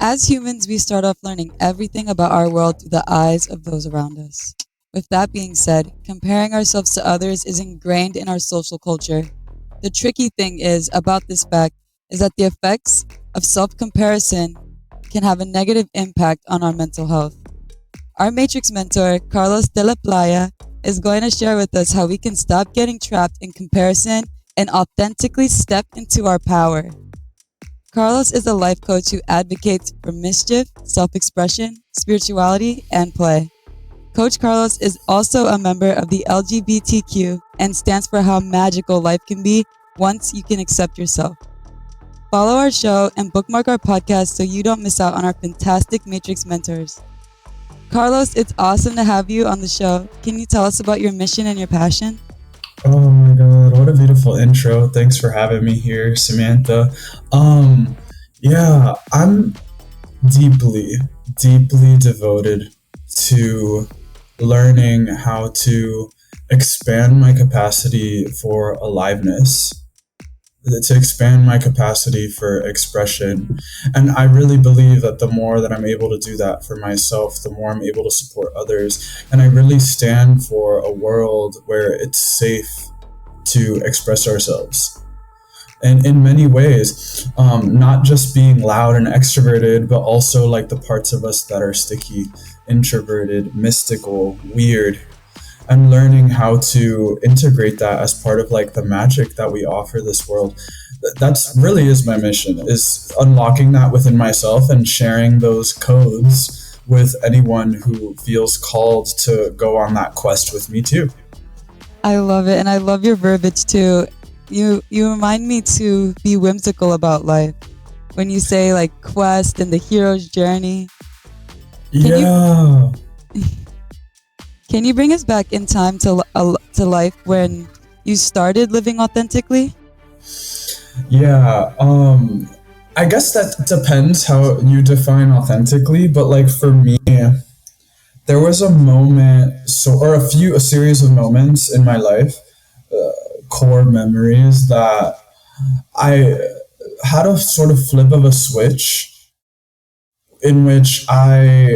As humans, we start off learning everything about our world through the eyes of those around us. With that being said, comparing ourselves to others is ingrained in our social culture. The tricky thing is about this fact is that the effects of self-comparison can have a negative impact on our mental health. Our Matrix mentor, Carlos Delapaya, is going to share with us how we can stop getting trapped in comparison and authentically step into our power. Carlos is a life coach who advocates for mischief, self expression, spirituality, and play. Coach Carlos is also a member of the LGBTQ and stands for how magical life can be once you can accept yourself. Follow our show and bookmark our podcast so you don't miss out on our fantastic Matrix mentors. Carlos, it's awesome to have you on the show. Can you tell us about your mission and your passion? Oh my God, what a beautiful intro. Thanks for having me here, Samantha. Yeah, I'm deeply, deeply devoted to learning how to expand my capacity for aliveness, to expand my capacity for expression. And I really believe that the more that I'm able to do that for myself, the more I'm able to support others. And I really stand for a world where it's safe to express ourselves. And in many ways, not just being loud and extroverted, but also like the parts of us that are sticky, introverted, mystical, weird, and learning how to integrate that as part of like the magic that we offer this world. That's really is my mission, is unlocking that within myself and sharing those codes with anyone who feels called to go on that quest with me too. I love it, and I love your verbiage too. You remind me to be whimsical about life. When you say like quest and the hero's journey, can Yeah. can you bring us back in time to life when you started living authentically? Yeah. I guess that depends how you define authentically, but like for me, there was a moment, or a series of moments in my life, core memories that I had a sort of flip of a switch in which I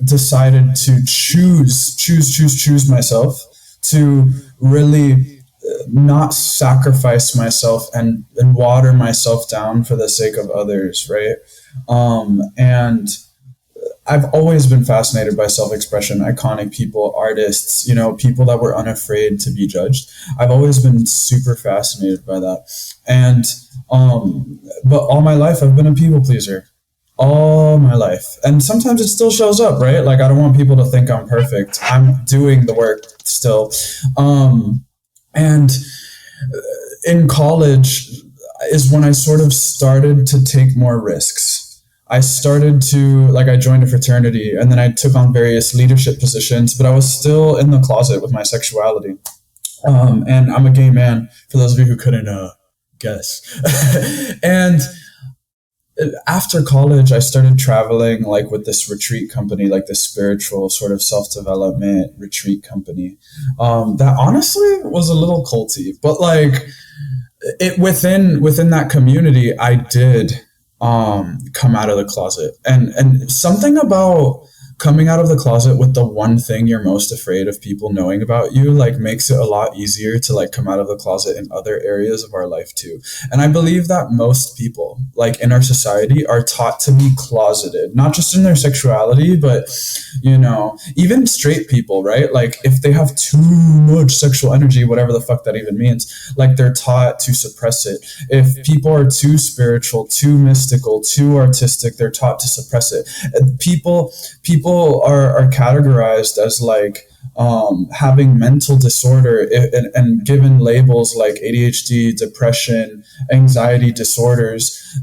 decided to choose myself, to really not sacrifice myself and water myself down for the sake of others, right? And I've always been fascinated by self-expression, iconic people, artists, people that were unafraid to be judged. I've always been super fascinated by that. And, but all my life I've been a people pleaser. All my life. And sometimes it still shows up, right? Like, I don't want people to think I'm perfect. I'm doing the work still. And in college is when I sort of started to take more risks. I started to, like, I joined a fraternity and then I took on various leadership positions, but I was still in the closet with my sexuality. And I'm a gay man, for those of you who couldn't guess. And after college, I started traveling like with this retreat company, like this spiritual sort of self-development retreat company. That honestly was a little culty, but like it within that community, I did come out of the closet, and something about coming out of the closet with the one thing you're most afraid of people knowing about you like makes it a lot easier to like come out of the closet in other areas of our life too. And I believe that most people like in our society are taught to be closeted, not just in their sexuality, but even straight people, right? Like if they have too much sexual energy, whatever the fuck that even means, like they're taught to suppress it. If people are too spiritual, too mystical, too artistic, they're taught to suppress it. People are categorized as like having mental disorder and given labels like ADHD, depression, anxiety disorders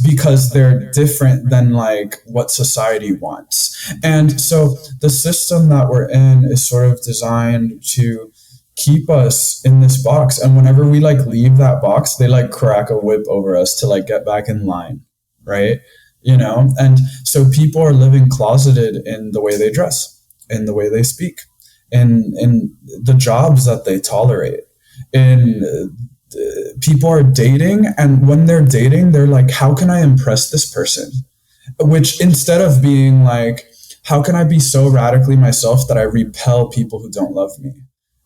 because they're different than like what society wants. And so the system that we're in is sort of designed to keep us in this box. And whenever we like leave that box, they like crack a whip over us to like get back in line, right? And so people are living closeted in the way they dress, in the way they speak, in the jobs that they tolerate, in people are dating, and when they're dating, they're like, how can I impress this person? which instead of being like, how can I be so radically myself that I repel people who don't love me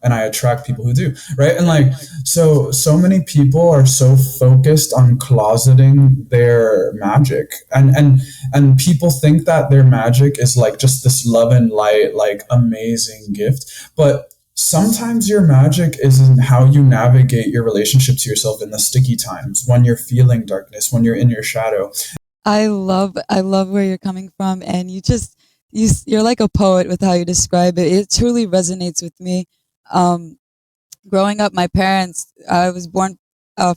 and I attract people who do, right? And like, so many people are so focused on closeting their magic, and people think that their magic is like just this love and light, like amazing gift. But sometimes your magic is in how you navigate your relationship to yourself in the sticky times, when you're feeling darkness, when you're in your shadow. I love where you're coming from, and you're like a poet with how you describe it. It truly resonates with me. Um, Growing up, my parents, I was born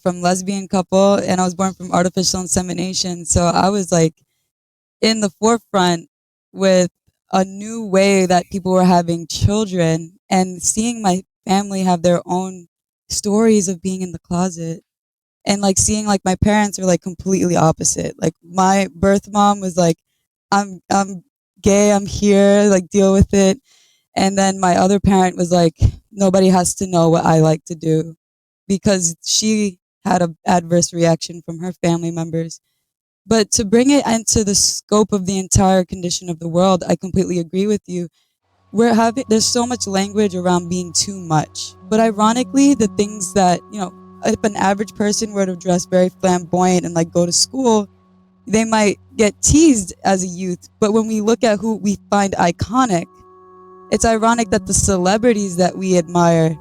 from lesbian couple, and I was born from artificial insemination. So I was like in the forefront with a new way that people were having children, and seeing my family have their own stories of being in the closet, and like seeing like my parents are like completely opposite. Like my birth mom was like, I'm gay, I'm here, like deal with it. And then my other parent was like, nobody has to know what I like to do, because she had a adverse reaction from her family members. But to bring it into the scope of the entire condition of the world, I completely agree with you. There's so much language around being too much. But ironically, the things that, if an average person were to dress very flamboyant and like go to school, they might get teased as a youth. But when we look at who we find iconic, it's ironic that the celebrities that we admire,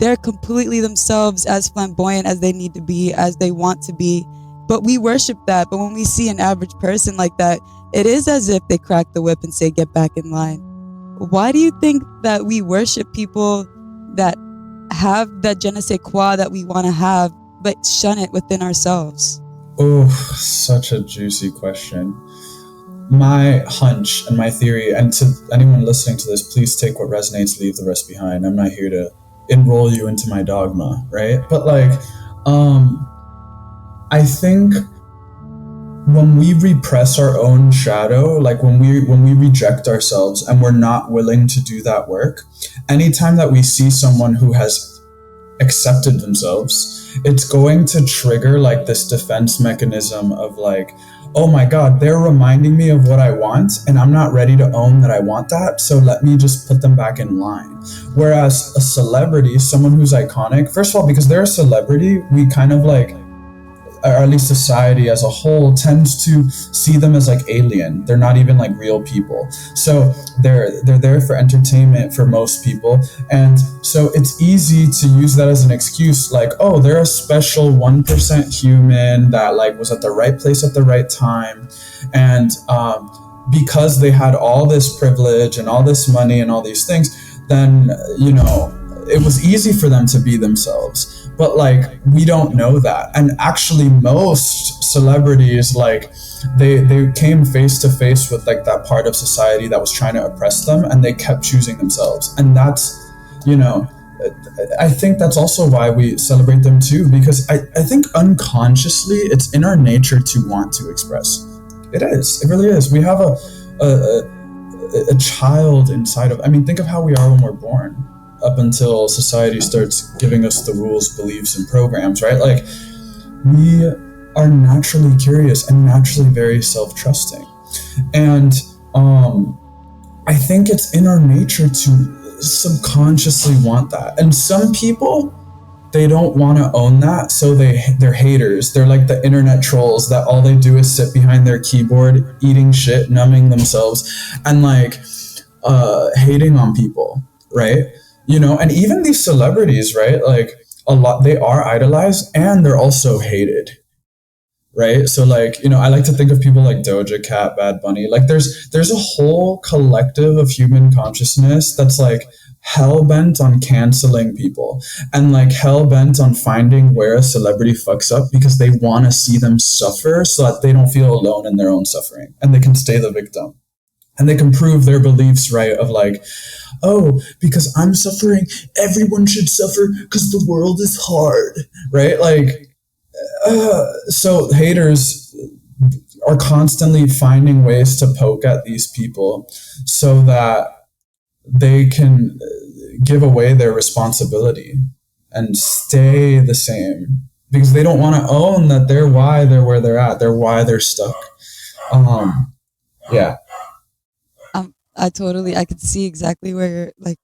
they're completely themselves, as flamboyant as they need to be, as they want to be. But we worship that. But when we see an average person like that, it is as if they crack the whip and say, get back in line. Why do you think that we worship people that have that je ne sais quoi that we want to have, but shun it within ourselves? Oh, such a juicy question. My hunch and my theory, and to anyone listening to this, please take what resonates, leave the rest behind. I'm not here to enroll you into my dogma, right? But like, I think when we repress our own shadow, like when we reject ourselves and we're not willing to do that work, anytime that we see someone who has accepted themselves, it's going to trigger like this defense mechanism of like, oh my God, they're reminding me of what I want, and I'm not ready to own that I want that, so let me just put them back in line. Whereas a celebrity, someone who's iconic, first of all, because they're a celebrity, we kind of like, or at least society as a whole, tends to see them as like alien. They're not even like real people. So they're there for entertainment for most people. And so it's easy to use that as an excuse, like, oh, they're a special 1% human that like was at the right place at the right time. And because they had all this privilege and all this money and all these things, then, it was easy for them to be themselves. But like, we don't know that. And actually most celebrities, like they came face to face with like that part of society that was trying to oppress them, and they kept choosing themselves. And that's, I think that's also why we celebrate them too, because I think unconsciously it's in our nature to want to express. It is, it really is. We have a child inside of, I mean, think of how we are when we're born, up until society starts giving us the rules, beliefs, and programs, right? Like, we are naturally curious and naturally very self-trusting. And I think it's in our nature to subconsciously want that. And some people, they don't want to own that, so they're haters. They're like the internet trolls that all they do is sit behind their keyboard, eating shit, numbing themselves, and like hating on people, right? And even these celebrities, right? Like, a lot, they are idolized and they're also hated, right? So like, I like to think of people like Doja Cat, Bad Bunny. Like, there's a whole collective of human consciousness that's like hell bent on canceling people, and like hell bent on finding where a celebrity fucks up, because they want to see them suffer so that they don't feel alone in their own suffering and they can stay the victim. And they can prove their beliefs, right? Of like, oh, because I'm suffering, everyone should suffer because the world is hard, right? Like, so haters are constantly finding ways to poke at these people so that they can give away their responsibility and stay the same, because they don't want to own that they're why they're where they're at, they're why they're stuck. Um, yeah, I could see exactly where you're like,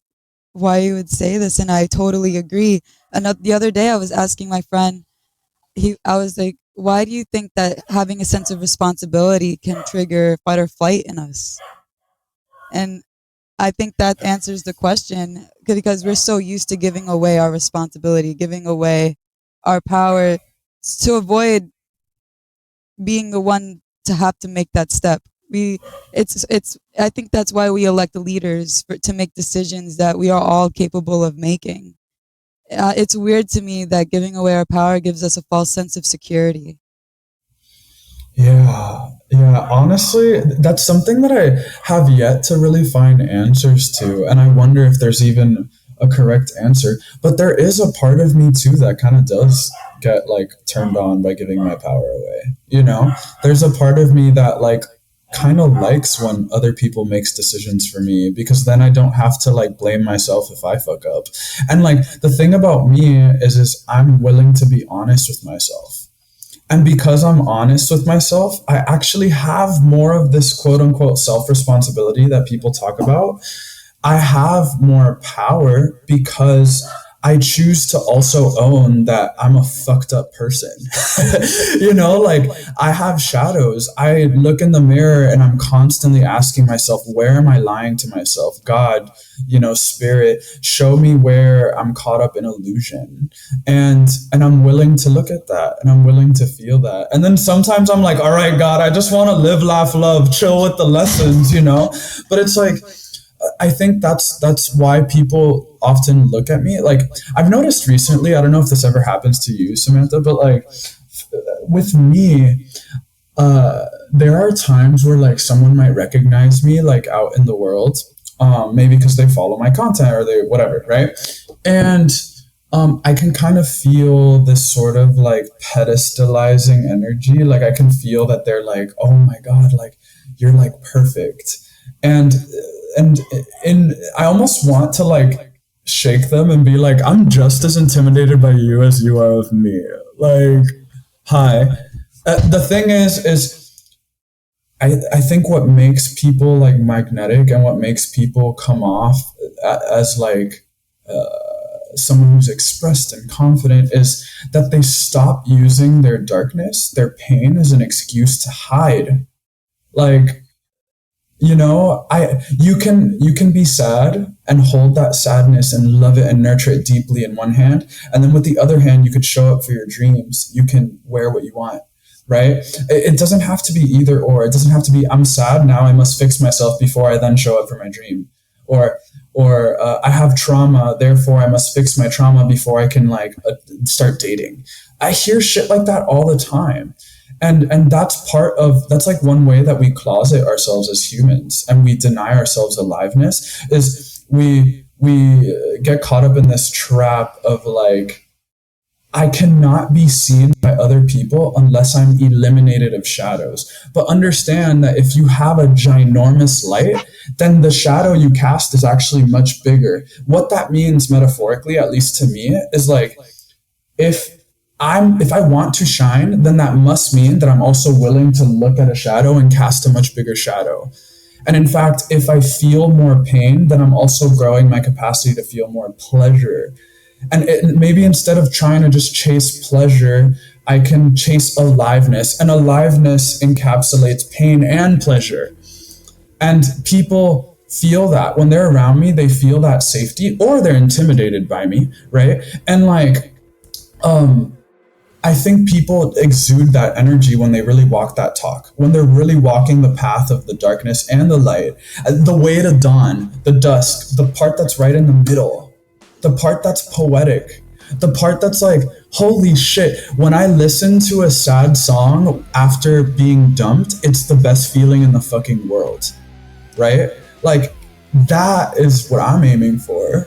why you would say this, and I totally agree. And the other day, I was asking my friend, I was like, why do you think that having a sense of responsibility can trigger fight or flight in us? And I think that answers the question because we're so used to giving away our responsibility, giving away our power to avoid being the one to have to make that step. It's I think that's why we elect the leaders to make decisions that we are all capable of making. It's weird to me that giving away our power gives us a false sense of security. yeah, yeah. Honestly, that's something that I have yet to really find answers to, and I wonder if there's even a correct answer. But there is a part of me too that kind of does get like turned on by giving my power away. You know, there's a part of me that like kind of likes when other people makes decisions for me because then I don't have to like blame myself if I fuck up. And like the thing about me is I'm willing to be honest with myself. And because I'm honest with myself, I actually have more of this quote unquote self responsibility that people talk about. I have more power because I choose to also own that I'm a fucked up person. You know, like I have shadows. I look in the mirror and I'm constantly asking myself, where am I lying to myself? God, you know, spirit, show me where I'm caught up in illusion. And I'm willing to look at that and I'm willing to feel that. And then sometimes I'm like, all right, God, I just want to live, laugh, love, chill with the lessons, you know? But it's like I think that's why people often look at me. Like I've noticed recently, I don't know if this ever happens to you, Samantha, but like with me, there are times where like someone might recognize me like out in the world, maybe because they follow my content or they whatever, right? And I can kind of feel this sort of like pedestalizing energy. Like I can feel that they're like, oh my God, like you're like perfect. And and I almost want to like shake them and be like, I'm just as intimidated by you as you are of me. Like, hi. The thing is I think what makes people like magnetic and what makes people come off as like someone who's expressed and confident is that they stop using their darkness, their pain as an excuse to hide. Like, you know, I you can be sad and hold that sadness and love it and nurture it deeply in one hand, and then with the other hand you could show up for your dreams. You can wear what you want, right? It doesn't have to be either or. It doesn't have to be I'm sad now I must fix myself before I then show up for my dream, or I have trauma therefore I must fix my trauma before I can like start dating. I hear shit like that all the time. And that's part of that's like one way that we closet ourselves as humans and we deny ourselves aliveness is we get caught up in this trap of like I cannot be seen by other people unless I'm eliminated of shadows. But understand that if you have a ginormous light, then the shadow you cast is actually much bigger. What that means metaphorically, at least to me, is like if if I want to shine, then that must mean that I'm also willing to look at a shadow and cast a much bigger shadow. And in fact, if I feel more pain, then I'm also growing my capacity to feel more pleasure. And maybe instead of trying to just chase pleasure, I can chase aliveness. And aliveness encapsulates pain and pleasure. And people feel that when they're around me, they feel that safety or they're intimidated by me, right? And like, I think people exude that energy when they really walk that talk, when they're really walking the path of the darkness and the light, the way to dawn, the dusk, the part that's right in the middle, the part that's poetic, the part that's like, holy shit, when I listen to a sad song after being dumped, it's the best feeling in the fucking world, right? Like, that is what I'm aiming for.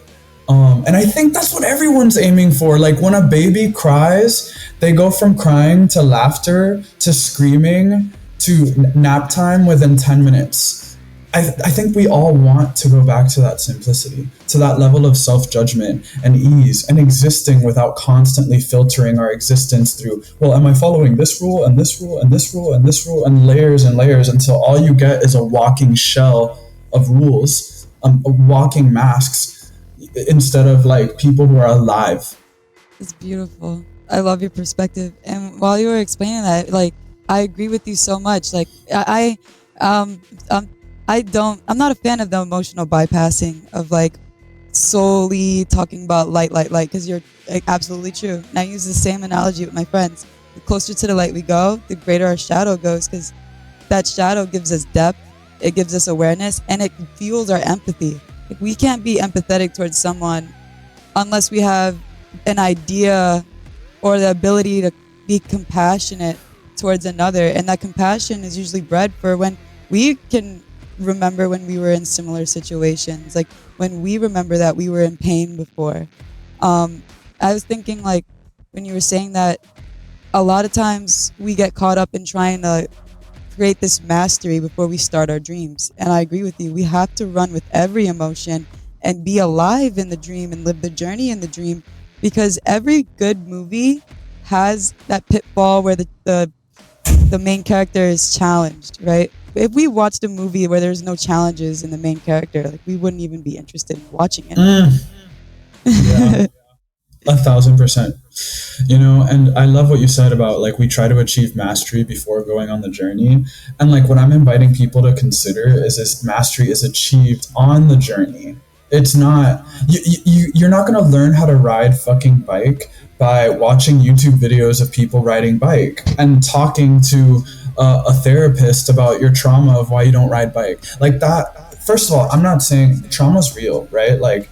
And I think that's what everyone's aiming for. Like when a baby cries, they go from crying to laughter to screaming to nap time within 10 minutes. I think we all want to go back to that simplicity, to that level of self judgment and ease and existing without constantly filtering our existence through, well, am I following this rule and this rule and this rule and this rule and layers until all you get is a walking shell of rules, walking masks instead of like people who are alive. It's beautiful. I love your perspective. And while you were explaining that, like, I agree with you so much. Like, um, I'm not a fan of the emotional bypassing of like solely talking about light, because you're like, absolutely true. And I use the same analogy with my friends. The closer to the light we go, the greater our shadow goes, because that shadow gives us depth, it gives us awareness, and it fuels our empathy. Like, we can't be empathetic towards someone unless we have an idea or the ability to be compassionate towards another. And that compassion is usually bred for when we can remember when we were in similar situations, like when we remember that we were in pain before. I was thinking, like, when you were saying that, a lot of times we get caught up in trying to create this mastery before we start our dreams. And I agree with you. We have to run with every emotion and be alive in the dream and live the journey in the dream, because every good movie has that pitfall where the main character is challenged, right? If we watched a movie where there's no challenges in the main character, like, we wouldn't even be interested in watching Mm, yeah, it. 1,000%. You know, and I love what you said about like we try to achieve mastery before going on the journey. And like what I'm inviting people to consider is this: mastery is achieved on the journey. It's not you're not going to learn how to ride fucking bike by watching YouTube videos of people riding bike and talking to a therapist about your trauma of why you don't ride bike. Like that, first of all, I'm not saying trauma's real, right? Like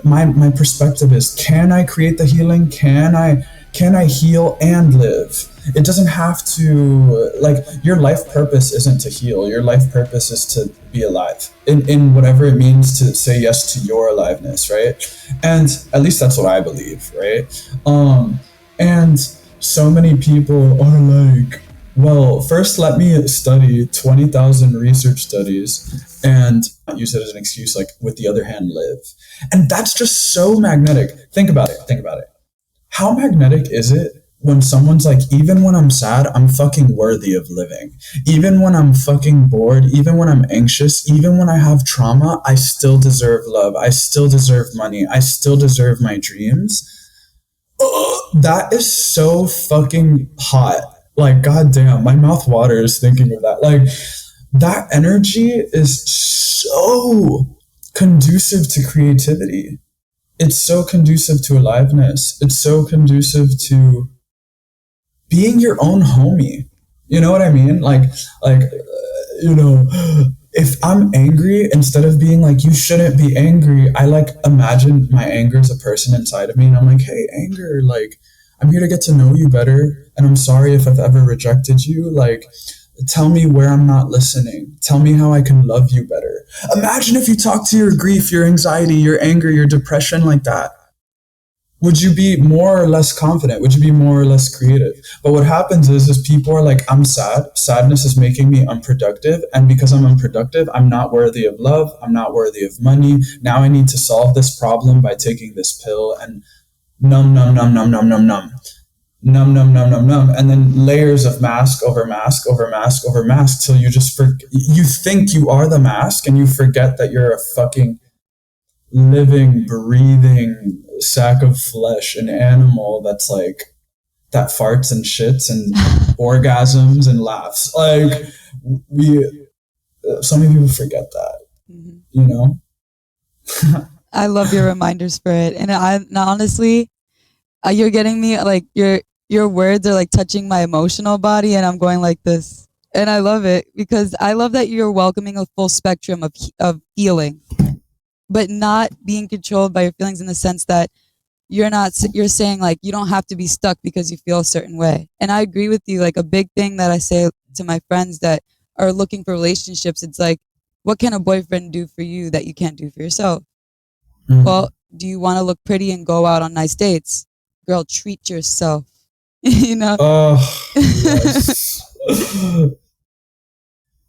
my perspective is, can I create the healing? Can I heal and live? It doesn't have to, like, your life purpose isn't to heal. Your life purpose is to be alive in whatever it means to say yes to your aliveness, right? And at least that's what I believe, right? And so many people are like, well, first let me study 20,000 research studies and use it as an excuse, like, with the other hand, live. And that's just so magnetic. Think about it. Think about it. How magnetic is it when someone's like, even when I'm sad, I'm fucking worthy of living. Even when I'm fucking bored, even when I'm anxious, even when I have trauma, I still deserve love. I still deserve money. I still deserve my dreams. That is so fucking hot. Like, goddamn, my mouth waters thinking of that. Like, that energy is so conducive to creativity. It's so conducive to aliveness. It's so conducive to being your own homie. You know what I mean? You know, if I'm angry, instead of being like, you shouldn't be angry, I like imagine my anger as a person inside of me. And I'm like, hey, anger, like, I'm here to get to know you better. And I'm sorry if I've ever rejected you. Like, tell me where I'm not listening. Tell me how I can love you better. Imagine if you talk to your grief, your anxiety, your anger, your depression like that. Would you be more or less confident? Would you be more or less creative? But what happens is people are like, I'm sad. Sadness is making me unproductive. And because I'm unproductive, I'm not worthy of love. I'm not worthy of money. Now I need to solve this problem by taking this pill and numb, numb, numb, numb, numb, numb, numb. Numb, numb, numb, numb, numb, and then layers of mask over mask over mask over mask till you think you are the mask and you forget that you're a fucking living, breathing sack of flesh, an animal that's like that farts and shits and orgasms and laughs. Like, we, so many people forget that, Mhm. you know. I love your reminders for it. And honestly, you're getting me, like, your words are like touching my emotional body, and I'm going like this. And I love it because I love that you're welcoming a full spectrum of feeling, but not being controlled by your feelings, in the sense that you're saying, like, you don't have to be stuck because you feel a certain way. And I agree with you. Like, a big thing that I say to my friends that are looking for relationships, it's like, what can a boyfriend do for you that you can't do for yourself? Mm. Well, do you want to look pretty and go out on nice dates? Girl, treat yourself. you know? Oh, yes.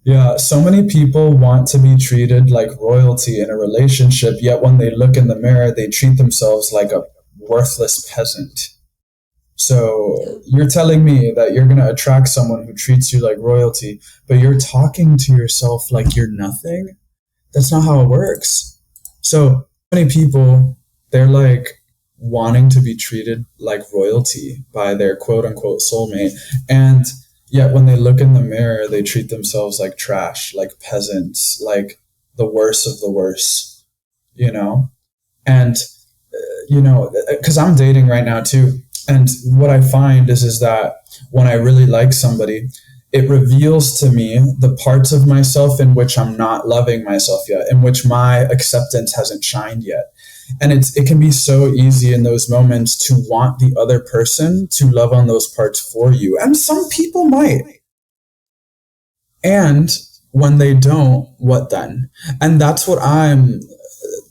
Yeah, so many people want to be treated like royalty in a relationship, yet when they look in the mirror, they treat themselves like a worthless peasant. So Yeah. you're telling me that you're going to attract someone who treats you like royalty, but you're talking to yourself like you're nothing? That's not how it works. So many people, they're like wanting to be treated like royalty by their quote unquote soulmate. And yet when they look in the mirror, they treat themselves like trash, like peasants, like the worst of the worst, you know? And because I'm dating right now too, and what I find is that when I really like somebody, it reveals to me the parts of myself in which I'm not loving myself yet, in which my acceptance hasn't shined yet. And it can be so easy in those moments to want the other person to love on those parts for you. And some people might. And when they don't, what then? And that's what I'm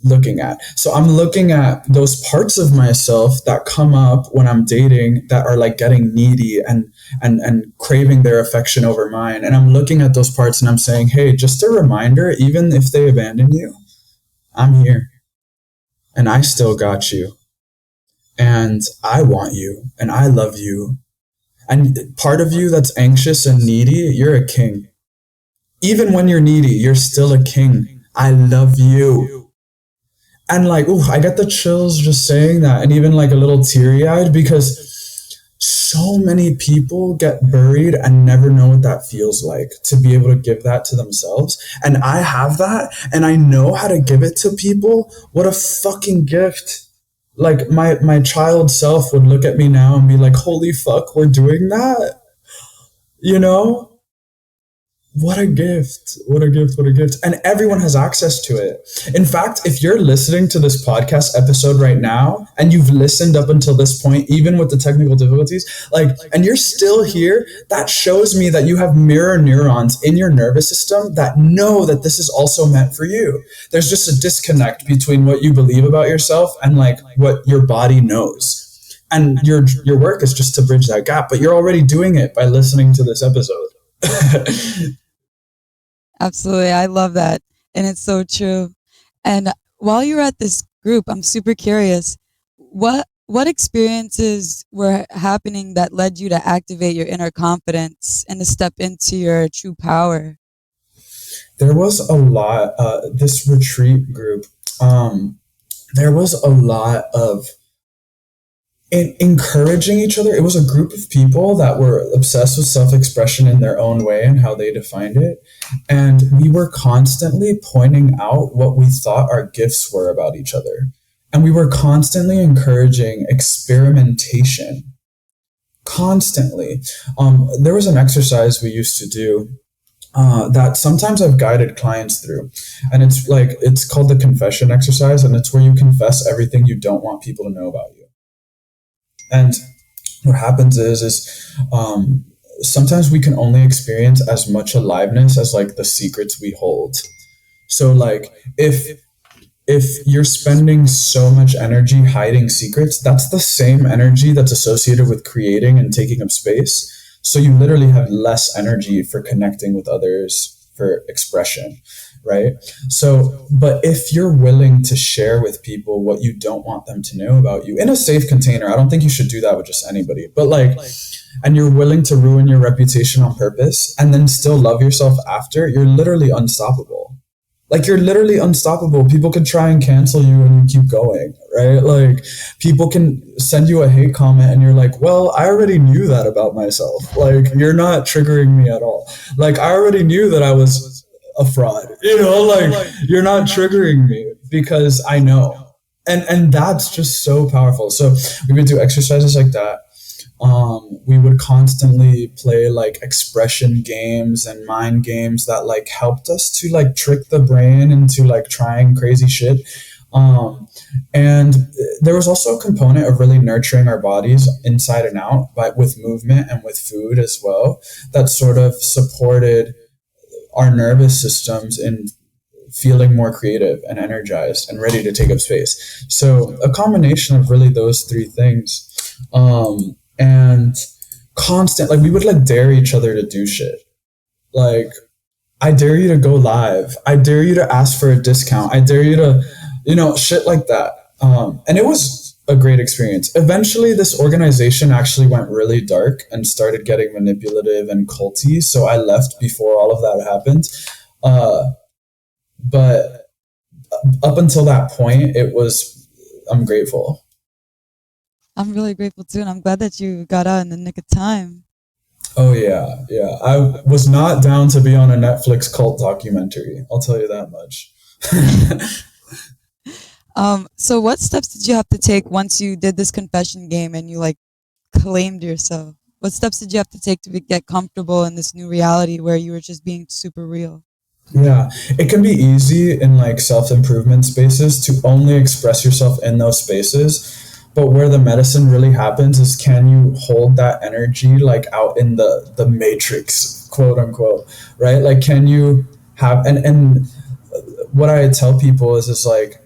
looking at. So I'm looking at those parts of myself that come up when I'm dating that are like getting needy and craving their affection over mine. And I'm looking at those parts and I'm saying, hey, just a reminder, even if they abandon you, I'm here and I still got you and I want you and I love you. And part of you that's anxious and needy, you're a king. Even when you're needy, you're still a king. I love you. And like, ooh, I get the chills just saying that, and even like a little teary eyed because so many people get buried and never know what that feels like to be able to give that to themselves. And I have that, and I know how to give it to people. What a fucking gift. Like my child self would look at me now and be like, holy fuck, we're doing that, you know? What a gift. What a gift. What a gift. And everyone has access to it. In fact, if you're listening to this podcast episode right now and you've listened up until this point, even with the technical difficulties, like, and you're still here, that shows me that you have mirror neurons in your nervous system that know that this is also meant for you. There's just a disconnect between what you believe about yourself and like what your body knows. And your work is just to bridge that gap, but you're already doing it by listening to this episode. Absolutely. I love that. And it's so true. And while you're at this group, I'm super curious. What experiences were happening that led you to activate your inner confidence and to step into your true power? There was a lot, this retreat group, there was a lot of encouraging each other. It was a group of people that were obsessed with self-expression in their own way and how they defined it. And we were constantly pointing out what we thought our gifts were about each other. And we were constantly encouraging experimentation. Constantly. There was an exercise we used to do that sometimes I've guided clients through. And it's called the confession exercise. And it's where you confess everything you don't want people to know about you. And what happens is sometimes we can only experience as much aliveness as like the secrets we hold. So like if you're spending so much energy hiding secrets, that's the same energy that's associated with creating and taking up space. So you literally have less energy for connecting with others, for expression, right? So, but if you're willing to share with people what you don't want them to know about you in a safe container, I don't think you should do that with just anybody, but like, and you're willing to ruin your reputation on purpose and then still love yourself after, you're literally unstoppable. Like you're literally unstoppable. People can try and cancel you and you keep going, right? Like people can send you a hate comment and you're like, well, I already knew that about myself. Like you're not triggering me at all. Like I already knew that I was a fraud, like you're not triggering me because I know. And that's just so powerful. So we would do exercises like that. We would constantly play like expression games and mind games that like helped us to like trick the brain into like trying crazy shit. And there was also a component of really nurturing our bodies inside and out, but with movement and with food as well, that sort of supported our nervous systems in feeling more creative and energized and ready to take up space. So a combination of really those three things. And constant, like we would like dare each other to do shit. Like I dare you to go live. I dare you to ask for a discount. I dare you to, shit like that. And it was a great experience. Eventually, this organization actually went really dark and started getting manipulative and culty. So I left before all of that happened. Uh, but up until that point, I'm grateful. I'm really grateful too, and I'm glad that you got out in the nick of time. Oh, yeah. Yeah. I was not down to be on a Netflix cult documentary. I'll tell you that much. So what steps did you have to take once you did this confession game and you like claimed yourself? What steps did you have to take to get comfortable in this new reality where you were just being super real? Yeah, it can be easy in like self improvement spaces to only express yourself in those spaces. But where the medicine really happens is, can you hold that energy like out in the matrix, quote unquote, right? Like, can you have, and what I tell people is like,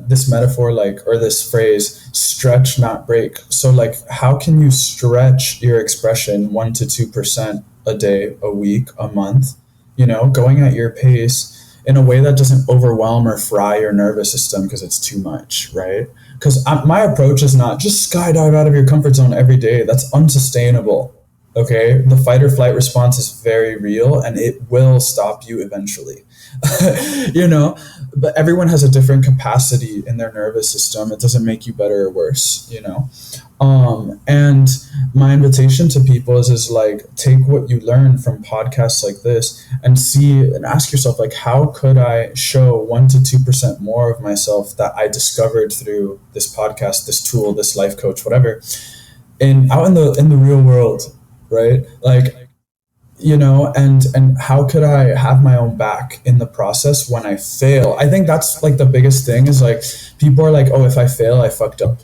this metaphor, like, or this phrase, stretch not break. So like, how can you stretch your expression 1 to 2% a day, a week, a month, going at your pace in a way that doesn't overwhelm or fry your nervous system because it's too much, right? Because my approach is not just skydive out of your comfort zone every day. That's unsustainable. Okay, the fight or flight response is very real and it will stop you eventually. you know but everyone has a different capacity in their nervous system. It doesn't make you better or worse. And my invitation to people is like, take what you learn from podcasts like this and see and ask yourself, like, how could I show 1 to 2% more of myself that I discovered through this podcast, this tool, this life coach, whatever, in out in the real world, right? Like, and how could I have my own back in the process when I fail? I think that's like the biggest thing is like, people are like, oh, if I fail, I fucked up.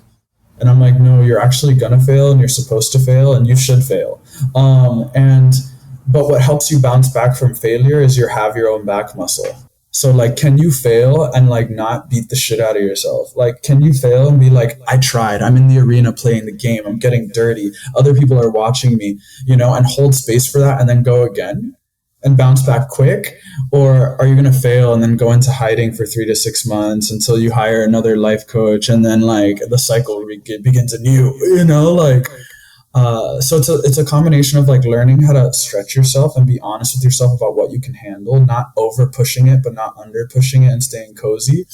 And I'm like, no, you're actually gonna fail and you're supposed to fail and you should fail. And but what helps you bounce back from failure is you have your own back muscle. So like, can you fail and like not beat the shit out of yourself? Like, can you fail and be like, I tried, I'm in the arena playing the game, I'm getting dirty, other people are watching me, and hold space for that and then go again and bounce back quick? Or are you going to fail and then go into hiding for 3 to 6 months until you hire another life coach and then like the cycle begins anew, like, so it's a combination of like learning how to stretch yourself and be honest with yourself about what you can handle, not over pushing it, but not under pushing it and staying cozy.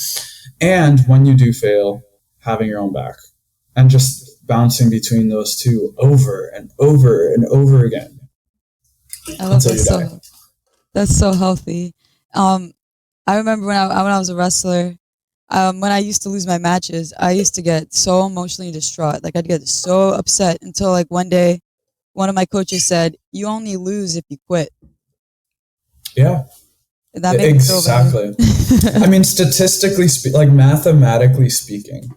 And when you do fail, having your own back and just bouncing between those two over and over and over again I love until that you die. so. That's so healthy. Um, I remember when I was a wrestler, when I used to lose my matches, I used to get so emotionally distraught. Like I'd get so upset until like one day, one of my coaches said, "You only lose if you quit." Yeah. And that made me feel better. Exactly. I mean, like mathematically speaking,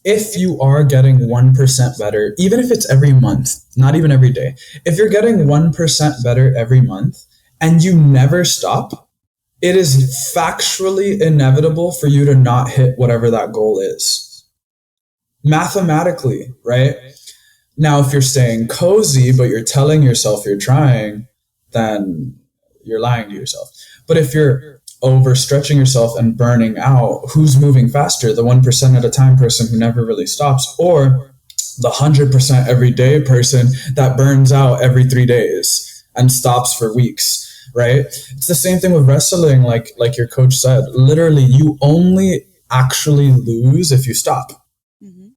if you are getting 1% better, even if it's every month, not even every day, if you're getting 1% better every month and you never stop, it is factually inevitable for you to not hit whatever that goal is. Mathematically, right? Now, if you're staying cozy, but you're telling yourself you're trying, then you're lying to yourself. But if you're overstretching yourself and burning out, who's moving faster? The 1% at a time person who never really stops, or the 100% every day person that burns out every 3 days and stops for weeks, right? It's the same thing with wrestling, like your coach said. Literally, you only actually lose if you stop. Hmm.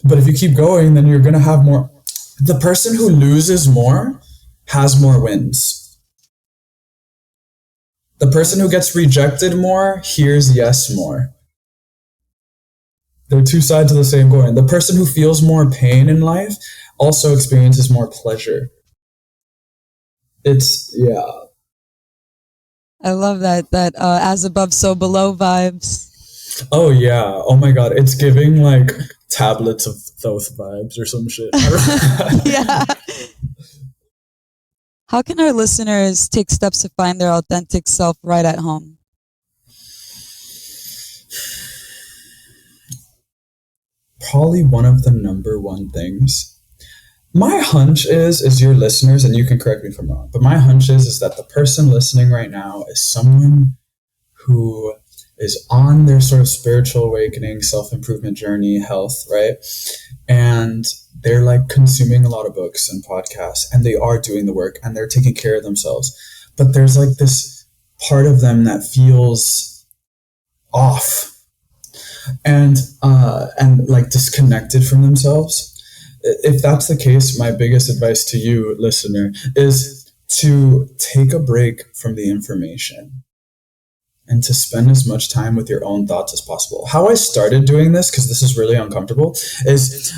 But if you keep going, then you're going to have more. The person who loses more has more wins. The person who gets rejected more hears yes more. They're two sides of the same coin. The person who feels more pain in life also experiences more pleasure. Yeah. I love that as above, so below vibes. Oh, yeah. Oh, my God. It's giving like tablets of Thoth vibes or some shit. Yeah. How can our listeners take steps to find their authentic self right at home? Probably one of the number one things My hunch is your listeners, and you can correct me if I'm wrong, but my hunch is that the person listening right now is someone who is on their sort of spiritual awakening, self-improvement journey, health, right? And they're like consuming a lot of books and podcasts, and they are doing the work and they're taking care of themselves. But there's like this part of them that feels off and like disconnected from themselves. If that's the case, my biggest advice to you, listener, is to take a break from the information and to spend as much time with your own thoughts as possible. How I started doing this, because this is really uncomfortable, is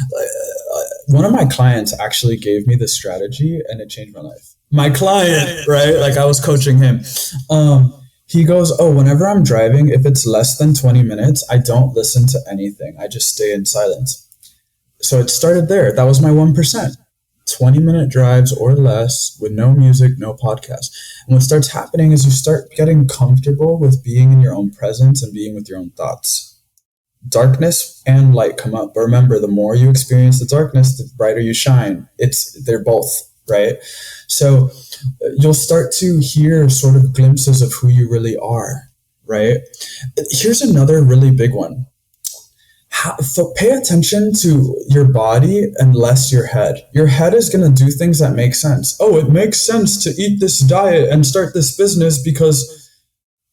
one of my clients actually gave me this strategy and it changed my life. My client, right? Like I was coaching him. He goes, oh, whenever I'm driving, if it's less than 20 minutes, I don't listen to anything. I just stay in silence. So it started there. That was my 1%. 20-minute drives or less with no music, no podcast. And what starts happening is you start getting comfortable with being in your own presence and being with your own thoughts. Darkness and light come up. But remember, the more you experience the darkness, the brighter you shine. They're both, right? So you'll start to hear sort of glimpses of who you really are, right? Here's another really big one. So pay attention to your body and less your head. Your head is going to do things that make sense. Oh, it makes sense to eat this diet and start this business because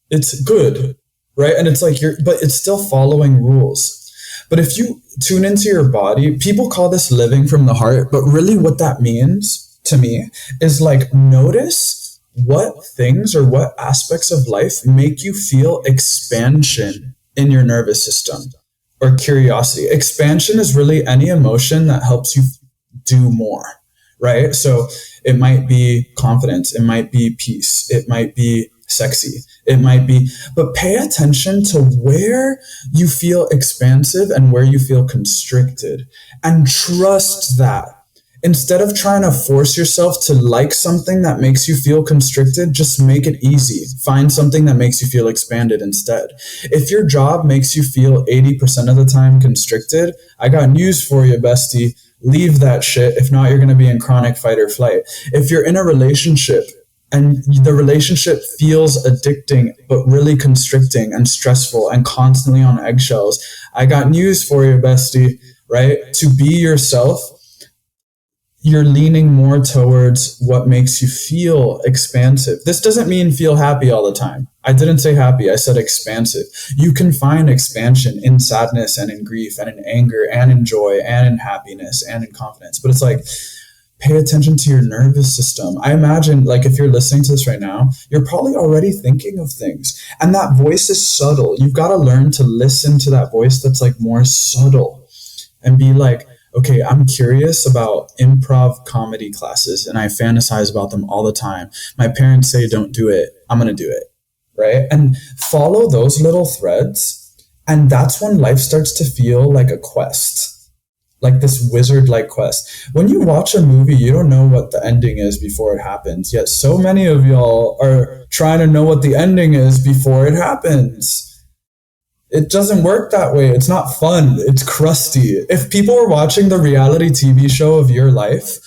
it's good, right? And it's like but it's still following rules. But if you tune into your body, people call this living from the heart, but really what that means to me is like notice what things or what aspects of life make you feel expansion in your nervous system. Or curiosity. Expansion is really any emotion that helps you do more, right? So it might be confidence, it might be peace, it might be sexy, it might be, but pay attention to where you feel expansive and where you feel constricted, and trust that. Instead of trying to force yourself to like something that makes you feel constricted, just make it easy. Find something that makes you feel expanded instead. If your job makes you feel 80% of the time constricted, I got news for you, bestie. Leave that shit. If not, you're going to be in chronic fight or flight. If you're in a relationship and the relationship feels addicting, but really constricting and stressful and constantly on eggshells, I got news for you, bestie, right? To be yourself, you're leaning more towards what makes you feel expansive. This doesn't mean feel happy all the time. I didn't say happy, I said expansive. You can find expansion in sadness and in grief and in anger and in joy and in happiness and in confidence. But it's like, pay attention to your nervous system. I imagine, like, if you're listening to this right now, you're probably already thinking of things. And that voice is subtle. You've got to learn to listen to that voice that's like more subtle and be like, okay, I'm curious about improv comedy classes and I fantasize about them all the time. My parents say don't do it. I'm going to do it, right? And follow those little threads. And that's when life starts to feel like a quest, like this wizard-like quest. When you watch a movie, you don't know what the ending is before it happens. Yet so many of y'all are trying to know what the ending is before it happens. It doesn't work that way. It's not fun. It's crusty. If people were watching the reality TV show of your life,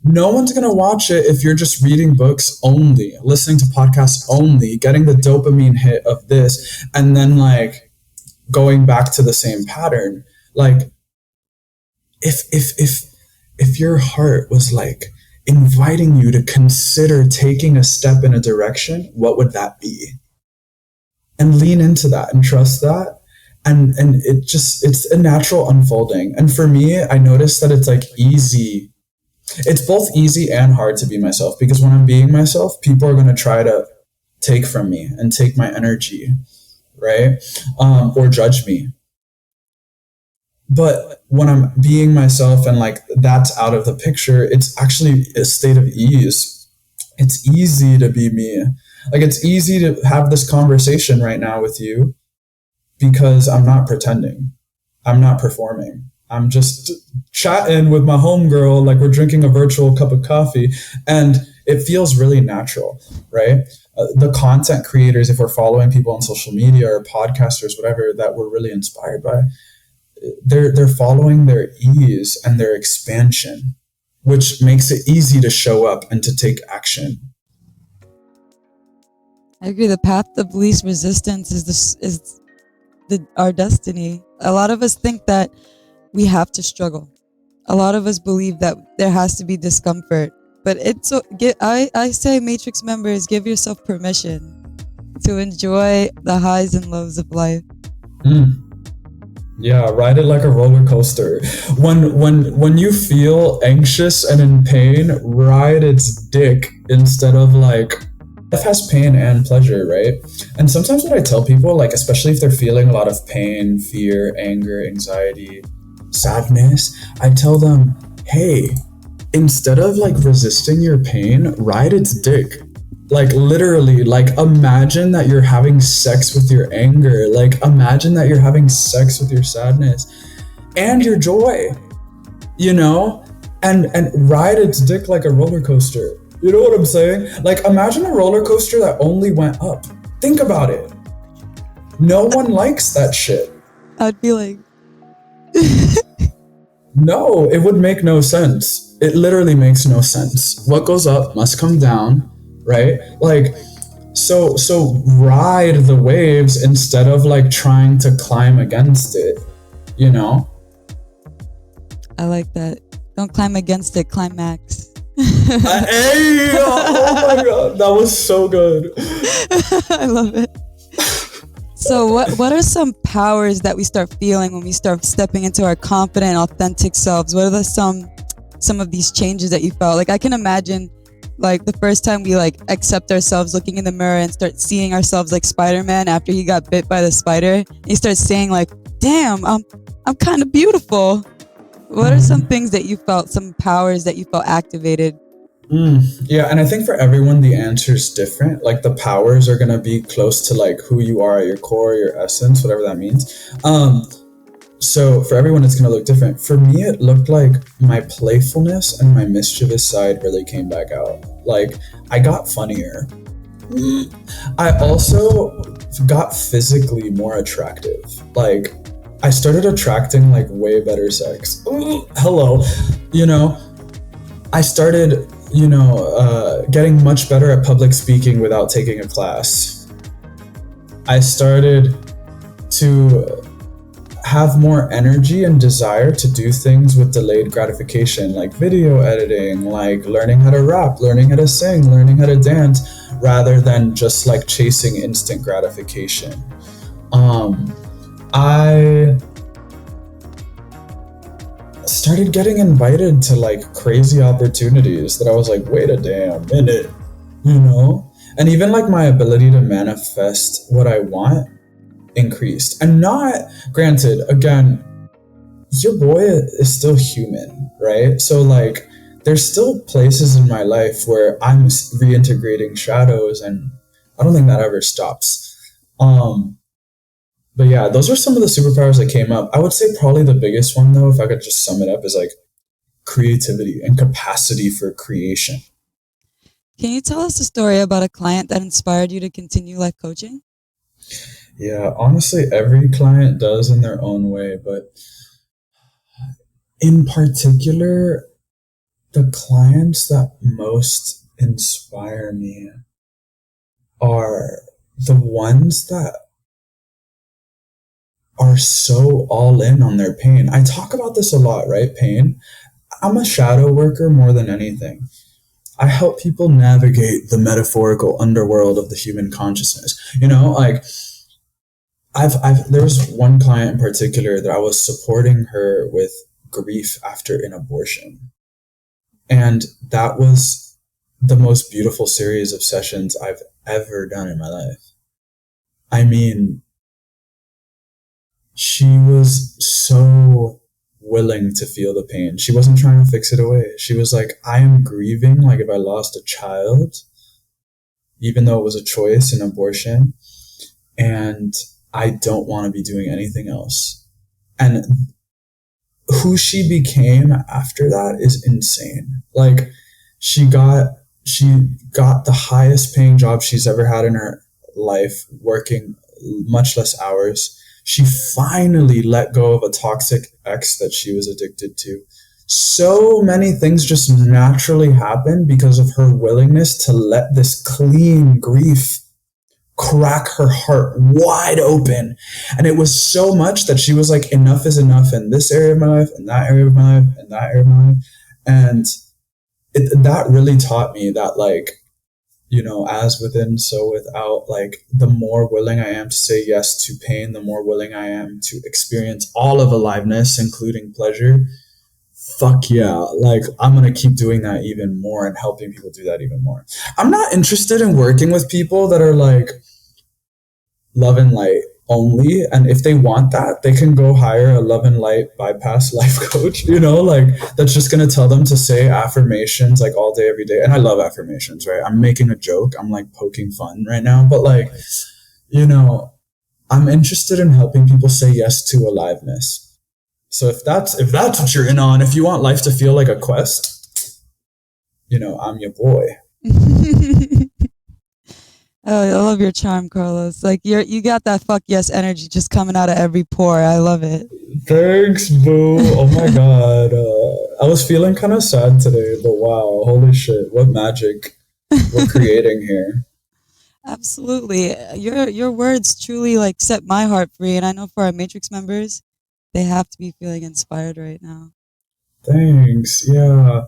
no one's going to watch it if you're just reading books only, listening to podcasts only, getting the dopamine hit of this, and then like going back to the same pattern. Like if your heart was like inviting you to consider taking a step in a direction, what would that be? And lean into that and trust that. And it's a natural unfolding. And for me, I noticed that it's like easy. It's both easy and hard to be myself, because when I'm being myself, people are going to try to take from me and take my energy, right? Or judge me. But when I'm being myself and like that's out of the picture, it's actually a state of ease. It's easy to be me. Like it's easy to have this conversation right now with you because I'm not pretending. I'm not performing. I'm just chatting with my homegirl like we're drinking a virtual cup of coffee, and it feels really natural, right? The content creators, if we're following people on social media or podcasters, whatever, that we're really inspired by, they're following their ease and their expansion, which makes it easy to show up and to take action. I agree. The path of least resistance our destiny. A lot of us think that we have to struggle. A lot of us believe that there has to be discomfort. But I say, Matrix members, give yourself permission to enjoy the highs and lows of life. Mm. Yeah, ride it like a roller coaster. When you feel anxious and in pain, ride its dick instead of like, life has pain and pleasure, right? And sometimes what I tell people, like especially if they're feeling a lot of pain, fear, anger, anxiety, sadness, I tell them, hey, instead of like resisting your pain, ride its dick. Like literally, like imagine that you're having sex with your anger. Like imagine that you're having sex with your sadness and your joy, you know? And ride its dick like a roller coaster. You know what I'm saying? Like imagine a roller coaster that only went up. Think about it. No one likes that shit. I'd be like, no, it would make no sense. It literally makes no sense. What goes up must come down, right? Like, so ride the waves instead of like trying to climb against it, you know? I like that. Don't climb against it, climax. Hey, oh my god, that was so good. I love it. So what are some powers that we start feeling when we start stepping into our confident, authentic selves? What are some of these changes that you felt? Like I can imagine like the first time we like accept ourselves looking in the mirror and start seeing ourselves like Spider-Man after he got bit by the spider. He starts saying like, damn, I'm kind of beautiful. What are some things that you felt, some powers that you felt activated? Yeah, and I think for everyone the answer is different. Like the powers are gonna be close to like who you are at your core, your essence, whatever that means. So for everyone it's gonna look different. For me, it looked like my playfulness and my mischievous side really came back out. Like I got funnier. I also got physically more attractive. Like I started attracting like way better sex. Ooh, hello, you know. I started, getting much better at public speaking without taking a class. I started to have more energy and desire to do things with delayed gratification, like video editing, like learning how to rap, learning how to sing, learning how to dance, rather than just like chasing instant gratification. I started getting invited to like crazy opportunities that I was like, wait a damn minute, you know? And even like my ability to manifest what I want increased. And not, granted, again, your boy is still human, right? So like there's still places in my life where I'm reintegrating shadows, and I don't think that ever stops. But yeah, those are some of the superpowers that came up. I would say probably the biggest one though, if I could just sum it up, is like creativity and capacity for creation. Can you tell us a story about a client that inspired you to continue life coaching? Yeah, honestly, every client does in their own way, but in particular, the clients that most inspire me are the ones that are so all in on their pain. I talk about this a lot, right? Pain. I'm a shadow worker more than anything. I help people navigate the metaphorical underworld of the human consciousness. You know, like there was one client in particular that I was supporting her with grief after an abortion. And that was the most beautiful series of sessions I've ever done in my life. I mean, she was so willing to feel the pain. She wasn't trying to fix it away. She was like, I am grieving like if I lost a child, even though it was a choice, an abortion, and I don't want to be doing anything else. And who she became after that is insane. Like she got the highest paying job she's ever had in her life, working much less hours. She finally let go of a toxic ex that she was addicted to. So many things just naturally happen because of her willingness to let this clean grief crack her heart wide open. And it was so much that she was like, enough is enough in this area of my life, in that area of my life, in that area of my life. And that really taught me that, like, as within, so without, like, the more willing I am to say yes to pain, the more willing I am to experience all of aliveness, including pleasure. Fuck yeah. Like, I'm going to keep doing that even more and helping people do that even more. I'm not interested in working with people that are like love and light only. And if they want that, they can go hire a love and light bypass life coach, like that's just going to tell them to say affirmations like all day, every day. And I love affirmations, right? I'm making a joke. I'm like poking fun right now, but like, I'm interested in helping people say yes to aliveness. So if that's what you're in on, if you want life to feel like a quest, I'm your boy. Oh, I love your charm, Carlos. Like you got that fuck yes energy just coming out of every pore. I love it. Thanks, boo. Oh my god. I was feeling kind of sad today, but wow, holy shit, what magic we're creating here. Absolutely. Your words truly like set my heart free, and I know for our Matrix members, they have to be feeling inspired right now. Thanks. Yeah.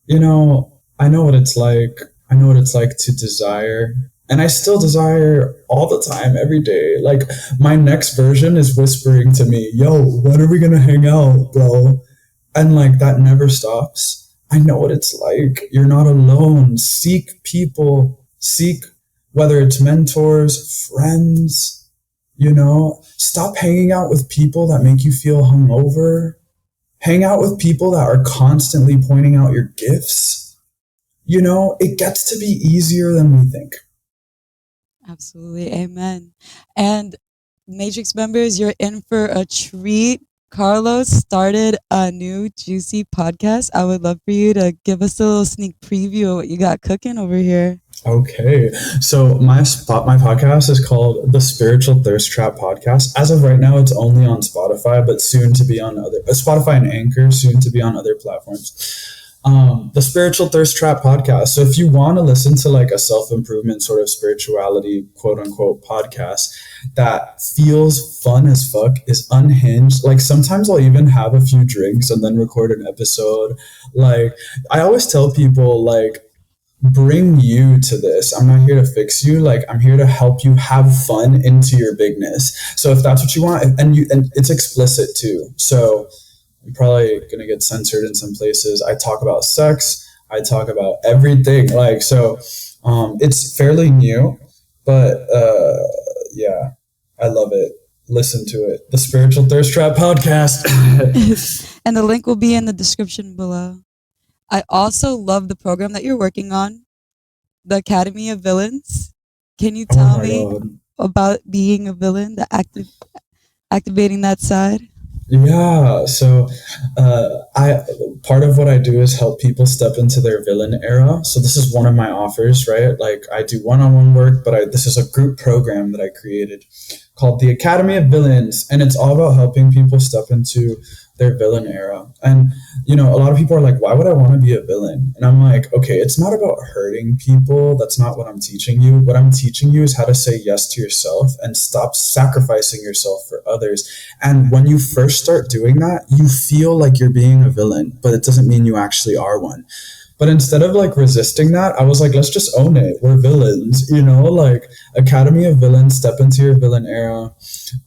I know what it's like. I know what it's like to desire. And I still desire all the time, every day. Like, my next version is whispering to me, yo, when are we going to hang out, bro? And like, that never stops. I know what it's like. You're not alone. Seek people. Seek, whether it's mentors, friends, stop hanging out with people that make you feel hungover. Hang out with people that are constantly pointing out your gifts. It gets to be easier than we think. Absolutely. Amen. And Matrix members, you're in for a treat. Carlos started a new juicy podcast. I would love for you to give us a little sneak preview of what you got cooking over here. Okay. So my podcast is called the Spiritual Thirst Trap Podcast. As of right now, it's only on Spotify, but soon to be on other Spotify and Anchor, soon to be on other platforms. The Spiritual Thirst Trap Podcast. So if you want to listen to like a self-improvement sort of spirituality, quote unquote, podcast that feels fun as fuck, is unhinged. Like, sometimes I'll even have a few drinks and then record an episode. Like, I always tell people, like, bring you to this. I'm not here to fix you. Like, I'm here to help you have fun into your bigness. So if that's what you want, and it's explicit too. So I'm probably going to get censored in some places. I talk about sex. I talk about everything. Like, so it's fairly new, but yeah, I love it. Listen to it. The Spiritual Thirst Trap Podcast. And the link will be in the description below. I also love the program that you're working on, the Academy of Villains. Can you tell me about being a villain, activating that side? Yeah, so I part of what I do is help people step into their villain era. So this is one of my offers, right? Like, I do one-on-one work, but this is a group program that I created called the Academy of Villains, and it's all about helping people step into their villain era. And a lot of people are like, why would I want to be a villain? And I'm like, okay, it's not about hurting people. That's not what I'm teaching you. What I'm teaching you is how to say yes to yourself and stop sacrificing yourself for others. And when you first start doing that, you feel like you're being a villain, but it doesn't mean you actually are one. But instead of like resisting that, I was like, let's just own it. We're villains, like Academy of Villains, step into your villain era.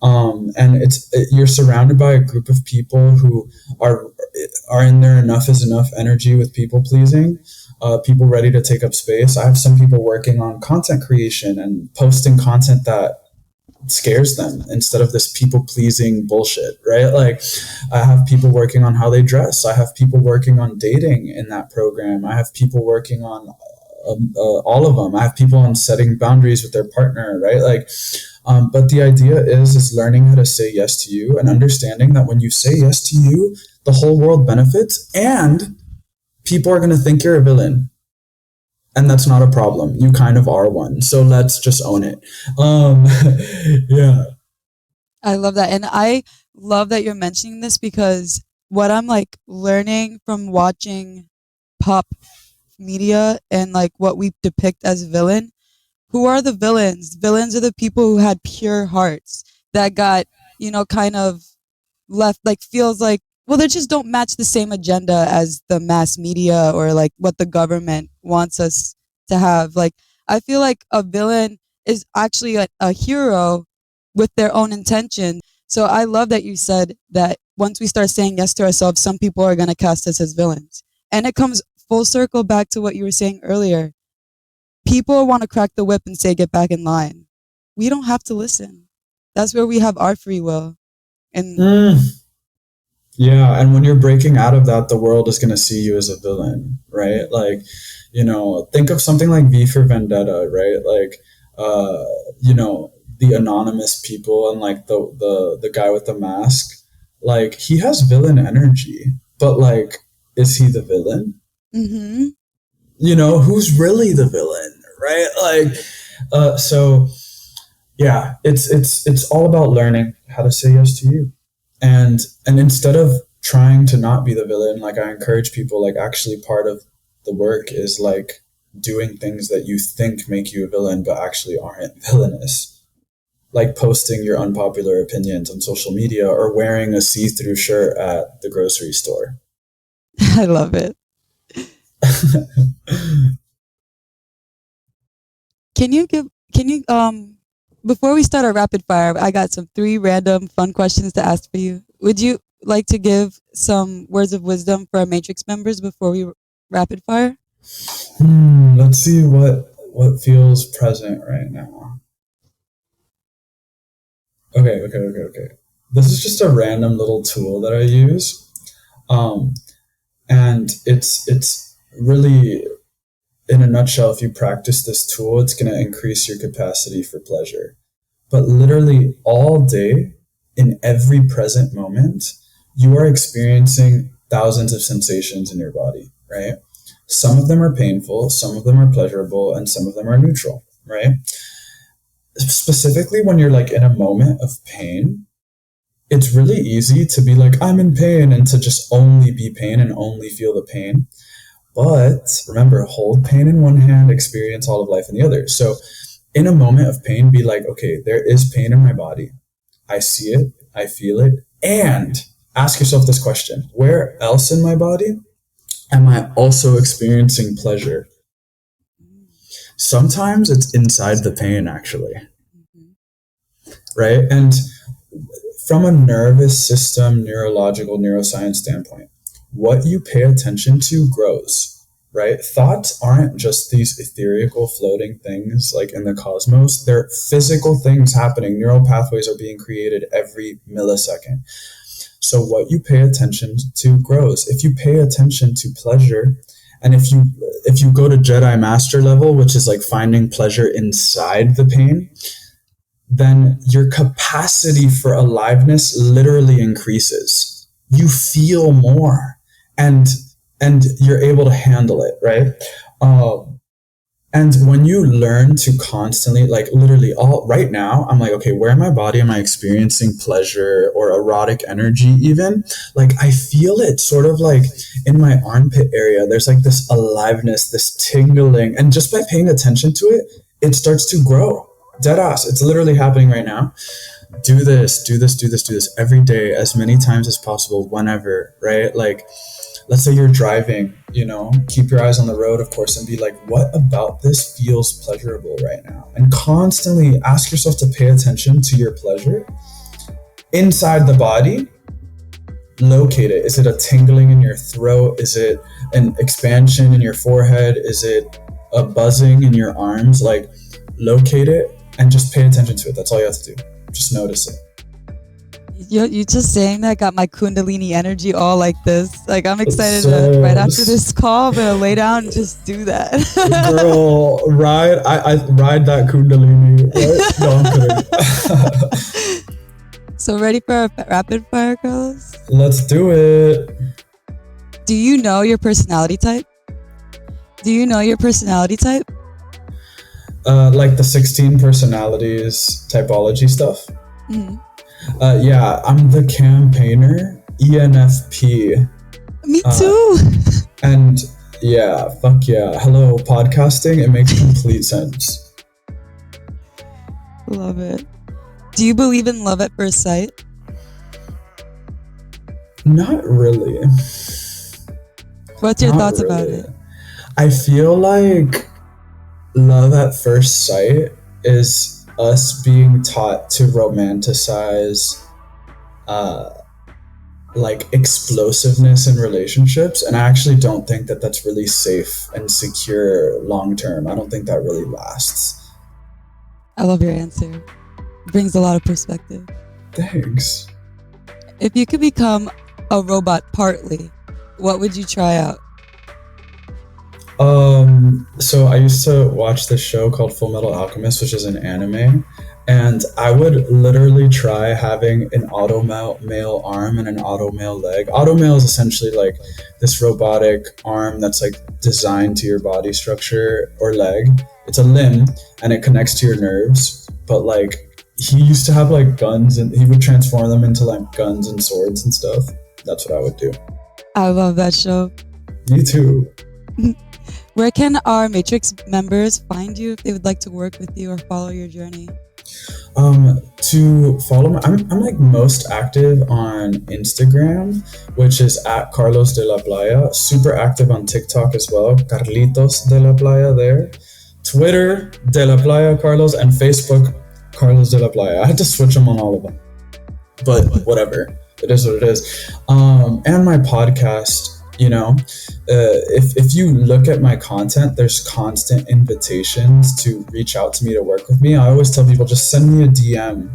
And you're surrounded by a group of people who are in their enough is enough energy with people pleasing, people ready to take up space. I have some people working on content creation and posting content that scares them instead of this people pleasing bullshit, right? Like, I have people working on how they dress. I have people working on dating in that program. I have people working on all of them. I have people on setting boundaries with their partner, right? Like, but the idea is learning how to say yes to you and understanding that when you say yes to you, the whole world benefits, and people are going to think you're a villain. And that's not a problem. You kind of are one. So let's just own it. Yeah. I love that. And I love that you're mentioning this because what I'm like learning from watching pop media and like what we depict as villain, who are the villains? Villains are the people who had pure hearts that got, kind of left like feels like, well, they just don't match the same agenda as the mass media or like what the government wants us to have. Like I feel like a villain is actually a hero with their own intention. So I love that you said that once we start saying yes to ourselves, some people are going to cast us as villains. And it comes full circle back to what you were saying earlier. People want to crack the whip and say get back in line. We don't have to listen. That's where we have our free will. And Mm, yeah, and when you're breaking out of that, the world is going to see you as a villain, right? Like, think of something like V for Vendetta, right? Like, uh, the anonymous people and like the guy with the mask, like he has villain energy, but like, is he the villain? mm-hmm. Who's really the villain, right? Like, so yeah, it's all about learning how to say yes to you, and instead of trying to not be the villain, like I encourage people, like actually part of the work is like doing things that you think make you a villain but actually aren't villainous, like posting your unpopular opinions on social media or wearing a see-through shirt at the grocery store. I love it. Can you before we start our rapid fire, I got some three random fun questions to ask for you. Would you like to give some words of wisdom for our Matrix members before we rapid fire? Let's see what feels present right now. Okay. This is just a random little tool that I use, um, and it's really, in a nutshell, if you practice this tool, it's going to increase your capacity for pleasure. But literally all day, in every present moment, you are experiencing thousands of sensations in your body, right? Some of them are painful, some of them are pleasurable, and some of them are neutral, right? Specifically, when you're like in a moment of pain, it's really easy to be like, I'm in pain, and to just only be pain and only feel the pain. But remember, hold pain in one hand, experience all of life in the other. So, in a moment of pain, be like, okay, there is pain in my body. I see it, I feel it, and ask yourself this question: where else in my body am I also experiencing pleasure? Sometimes it's inside the pain, actually, Mhm. right? And from a nervous system, neurological, neuroscience standpoint, what you pay attention to grows, right? Thoughts aren't just these ethereal floating things like in the cosmos. They're physical things happening. Neural pathways are being created every millisecond. So what you pay attention to grows. If you pay attention to pleasure, and if you go to Jedi Master level, which is like finding pleasure inside the pain, then your capacity for aliveness literally increases. You feel more, and and you're able to handle it, right? And when you learn to constantly, like literally all right now, I'm like, okay, where in my body am I experiencing pleasure or erotic energy even? Like I feel it sort of like in my armpit area. There's like this aliveness, this tingling. And just by paying attention to it, it starts to grow. Dead ass. It's literally happening right now. Do this every day, as many times as possible, whenever, right? Like let's say you're driving, keep your eyes on the road, of course, and be like, what about this feels pleasurable right now? And constantly ask yourself to pay attention to your pleasure inside the body. Locate it. Is it a tingling in your throat? Is it an expansion in your forehead? Is it a buzzing in your arms? Like, locate it and just pay attention to it. That's all you have to do. Just notice it. You just saying that got my Kundalini energy all like this. Like I'm excited to right So, after this call, I'm gonna lay down and just do that. girl, I ride that Kundalini. Right? No, I'm kidding. So ready for a rapid fire, Carlos? Let's do it. Do you know your personality type? Do you know your personality type? Like the 16 personalities typology stuff. Mm-hmm. Yeah, I'm the campaigner, ENFP. Me Uh, too. and yeah, fuck yeah. Hello, podcasting. It makes complete sense. Love it. Do you believe in love at first sight? Not really. What's your Not thoughts about really. it? I feel like love at first sight is us being taught to romanticize uh, like explosiveness in relationships, and I actually don't think that that's really safe and secure long term. I don't think that really lasts. I love your answer. It brings a lot of perspective. Thanks. If you could become a robot partly, what would you try out? So I used to watch this show called Full Metal Alchemist, which is an anime, and I would literally try having an auto male arm and an auto male leg. Auto male is essentially like this robotic arm that's like designed to your body structure or leg. It's a limb and it connects to your nerves, but like he used to have like guns and he would transform them into like guns and swords and stuff. That's what I would do. I love that show. Me too. Where can our Matrix members find you if they would like to work with you or follow your journey? To follow I'm like most active on Instagram, which is at Carlos Delapaya. Super active on TikTok as well, Carlitos Delapaya there. Twitter, Delaplaya Carlos, and Facebook, Carlos Delapaya. I had to switch them on all of them, but whatever. It is what it is. And my podcast, you know, if you look at my content, there's constant invitations to reach out to me to work with me. I always tell people just send me a DM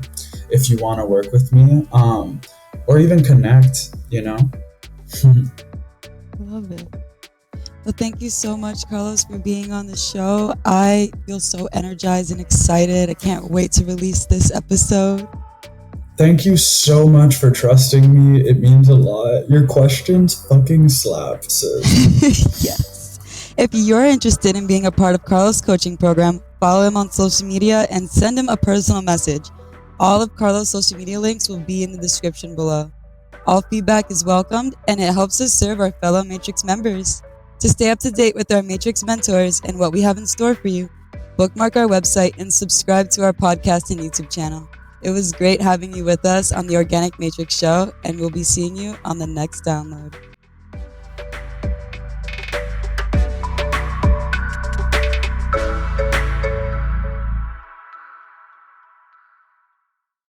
if you want to work with me, or even connect, you know. Love it. Well, thank you so much, Carlos, for being on the show. I feel so energized and excited. I can't wait to release this episode. Thank you so much for trusting me. It means a lot. Your questions fucking slap, sis. Yes. If you're interested in being a part of Carlos' coaching program, follow him on social media and send him a personal message. All of Carlos' social media links will be in the description below. All feedback is welcomed and it helps us serve our fellow Matrix members. To stay up to date with our Matrix mentors and what we have in store for you, bookmark our website and subscribe to our podcast and YouTube channel. It was great having you with us on the Organic Matrix Show, and we'll be seeing you on the next download.